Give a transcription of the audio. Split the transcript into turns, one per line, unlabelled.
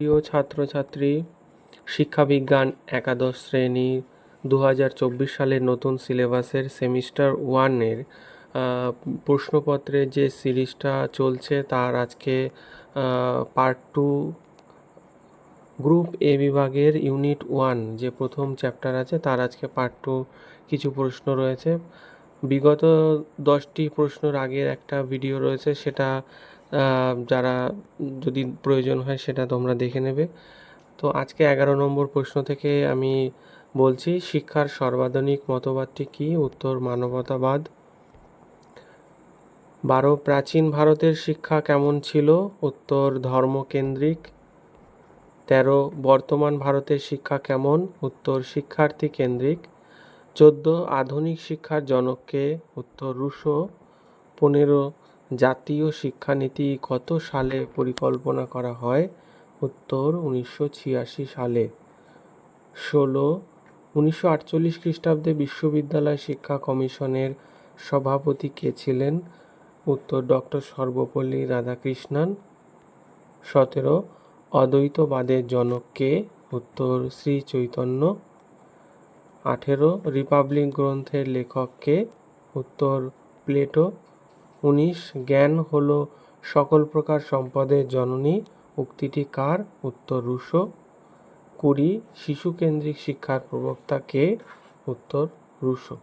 প্রিয় ছাত্রছাত্রী, শিক্ষাবিজ্ঞান একাদশ শ্রেণী 2024 সালের নতুন সিলেবাসের সেমিস্টার 1-এর প্রশ্নপত্রের যে সিরিজটা চলছে তার আজকে পার্ট 2 গ্রুপ এ বিভাগের ইউনিট 1 যে প্রথম চ্যাপ্টার আছে তার আজকে পার্ট 2 কিছু প্রশ্ন রয়েছে। বিগত 10টি প্রশ্নের আগের একটা ভিডিও রয়েছে, সেটা যারা যদি প্রয়োজন হয় সেটা তোমরা দেখে নেবে। তো আজকে 11 নম্বর প্রশ্ন থেকে আমি বলছি, শিক্ষার সর্বাধুনিক মতবাদটি কি? উত্তর মানবতাবাদ। 12 প্রাচীন ভারতের শিক্ষা কেমন ছিল? উত্তর ধর্মকেন্দ্রিক। 13 বর্তমান ভারতের শিক্ষা কেমন? উত্তর শিক্ষার্থী কেন্দ্রিক। 14 আধুনিক শিক্ষার জনক কে? উত্তর রুশো। 15 জাতীয় শিক্ষানীতি কত সালে পরিকল্পনা করা হয়? উত্তর 1986 সালে। 16 1948 খ্রিস্টাব্দে বিশ্ববিদ্যালয় শিক্ষা কমিশনের সভাপতি কে ছিলেন? উত্তর ডক্টর সর্বপল্লী রাধাকৃষ্ণন। 17 অদ্বৈতবাদের জনক কে? উত্তর শ্রী চৈতন্য। 18 রিপাবলিক গ্রন্থের লেখক কে? উত্তর প্লেটো। 19 জ্ঞান হলো সকল প্রকার সম্পদের জননী, উক্তিটি কার? উত্তর রুশো। 20 শিশুকেন্দ্রিক শিক্ষার প্রবক্তা কে? উত্তর রুশো।